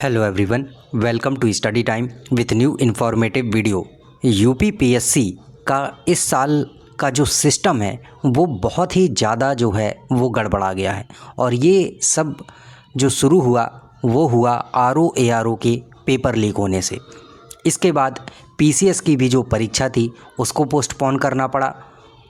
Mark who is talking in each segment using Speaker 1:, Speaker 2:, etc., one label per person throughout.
Speaker 1: Hello everyone, welcome to study time with new informative video. UPPSC का इस साल का जो सिस्टम है वो बहुत ही ज़्यादा जो है वो गड़बड़ा गया है और ये सब जो शुरू हुआ वो हुआ आरओ के पेपर लीक होने से। इसके बाद पीसीएस की भी जो परीक्षा थी उसको पोस्टपोन करना पड़ा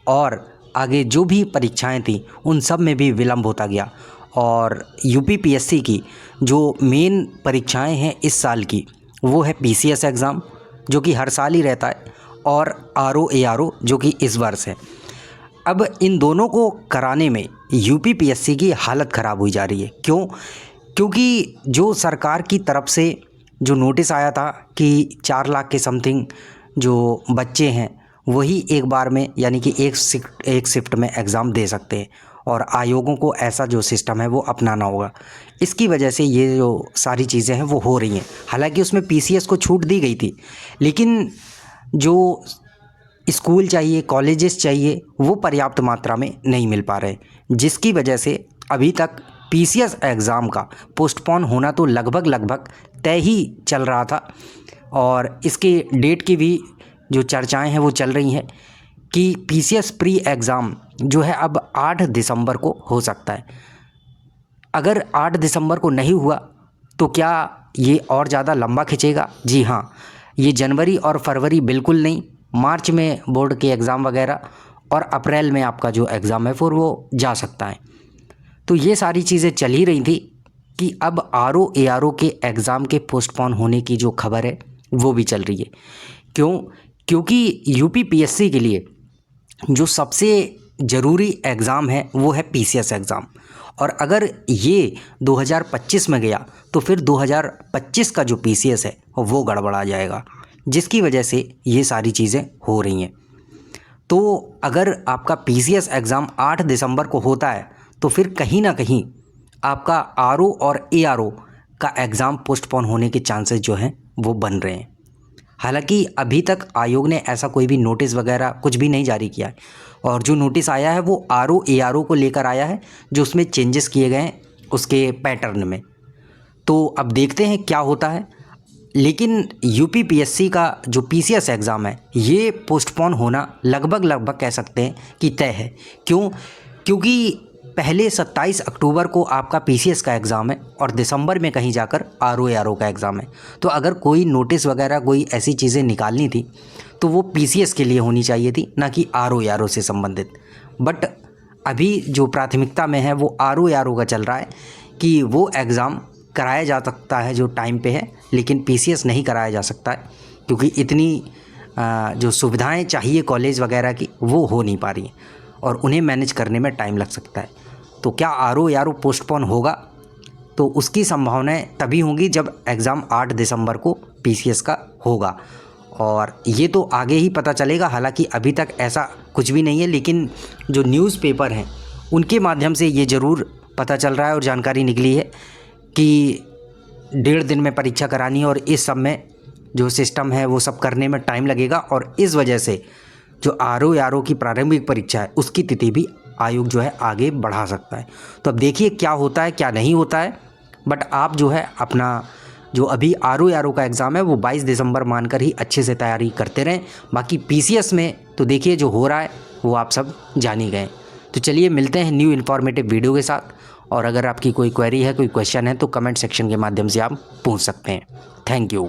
Speaker 1: और आगे जो भी परीक्षाएं थी उन सब में भी विलम्ब होता गया और यूपीपीएससी की जो मेन परीक्षाएं हैं इस साल की वो है पीसीएस एग्ज़ाम जो कि हर साल ही रहता है और आरओ जो कि इस वर्ष है। अब इन दोनों को कराने में यूपीपीएससी की हालत ख़राब हुई जा रही है। क्यों? क्योंकि जो सरकार की तरफ से जो नोटिस आया था कि 4 लाख के समथिंग जो बच्चे हैं वही एक बार में यानी कि एक शिफ्ट में एग्ज़ाम दे सकते हैं और आयोगों को ऐसा जो सिस्टम है वो अपनाना होगा। इसकी वजह से ये जो सारी चीज़ें हैं वो हो रही हैं। हालांकि उसमें पीसीएस को छूट दी गई थी, लेकिन जो स्कूल चाहिए, कॉलेजेस चाहिए, वो पर्याप्त मात्रा में नहीं मिल पा रहे, जिसकी वजह से अभी तक पीसीएस एग्ज़ाम का पोस्टपोन होना तो लगभग तय ही चल रहा था और इसके डेट की भी जो चर्चाएं हैं वो चल रही हैं कि पीसीएस प्री एग्ज़ाम जो है अब 8 दिसंबर को हो सकता है। अगर 8 दिसंबर को नहीं हुआ तो क्या ये और ज़्यादा लंबा खिंचेगा? जी हाँ, ये जनवरी और फरवरी बिल्कुल नहीं, मार्च में बोर्ड के एग्ज़ाम वगैरह और अप्रैल में आपका जो एग्ज़ाम है फिर वो जा सकता है। तो ये सारी चीज़ें चल ही रही थी कि अब आरओ के एग्ज़ाम के पोस्टपोन होने की जो खबर है वो भी चल रही है। क्यों? क्योंकि यूपीपीएससी के लिए जो सबसे ज़रूरी एग्ज़ाम है वो है पीसीएस एग्ज़ाम और अगर ये 2025 में गया तो फिर 2025 का जो पीसीएस है वो गड़बड़ा जाएगा, जिसकी वजह से ये सारी चीज़ें हो रही हैं। तो अगर आपका पीसीएस एग्ज़ाम 8 दिसंबर को होता है तो फिर कहीं ना कहीं आपका आरओ और एआरओ का एग्ज़ाम पोस्टपोन होने के चांसेस जो हैं वो बन रहे हैं। हालांकि अभी तक आयोग ने ऐसा कोई भी नोटिस वगैरह कुछ भी नहीं जारी किया है और जो नोटिस आया है वो आरओ को लेकर आया है, जो उसमें चेंजेस किए गए हैं उसके पैटर्न में। तो अब देखते हैं क्या होता है। लेकिन यूपीपीएससी का जो पीसीएस एग्ज़ाम है ये पोस्टपोन होना लगभग कह सकते हैं कि तय है। क्यों? क्योंकि पहले 27 अक्टूबर को आपका पीसीएस का एग्ज़ाम है और दिसंबर में कहीं जाकर आरओ का एग्ज़ाम है। तो अगर कोई नोटिस वगैरह कोई ऐसी चीज़ें निकालनी थी तो वो पीसीएस के लिए होनी चाहिए थी, ना कि आरओ से संबंधित। बट अभी जो प्राथमिकता में है वो आरओ का चल रहा है कि वो एग्ज़ाम कराया जा सकता है जो टाइम पे है, लेकिन पीसीएस नहीं कराया जा सकता है क्योंकि इतनी जो सुविधाएं चाहिए कॉलेज वगैरह की वो हो नहीं पा रही हैं और उन्हें मैनेज करने में टाइम लग सकता है। तो क्या आरओ पोस्टपोन होगा? तो उसकी संभावनाएं तभी होंगी जब एग्ज़ाम 8 दिसंबर को पीसीएस का होगा और ये तो आगे ही पता चलेगा। हालांकि अभी तक ऐसा कुछ भी नहीं है, लेकिन जो न्यूज़पेपर हैं उनके माध्यम से ये ज़रूर पता चल रहा है और जानकारी निकली है कि 1.5 दिन में परीक्षा करानी है और इस सब में जो सिस्टम है वो सब करने में टाइम लगेगा और इस वजह से जो आरओ की प्रारंभिक परीक्षा है उसकी तिथि भी आयोग जो है आगे बढ़ा सकता है। तो अब देखिए क्या होता है क्या नहीं होता है। बट आप जो है अपना जो अभी आरओ का एग्ज़ाम है वो 22 दिसंबर मानकर ही अच्छे से तैयारी करते रहें। बाकी पीसीएस में तो देखिए जो हो रहा है वो आप सब जान ही गए। तो चलिए मिलते हैं न्यू इन्फॉर्मेटिव वीडियो के साथ और अगर आपकी कोई क्वेरी है, कोई क्वेश्चन है तो कमेंट सेक्शन के माध्यम से आप पूछ सकते हैं। Thank you.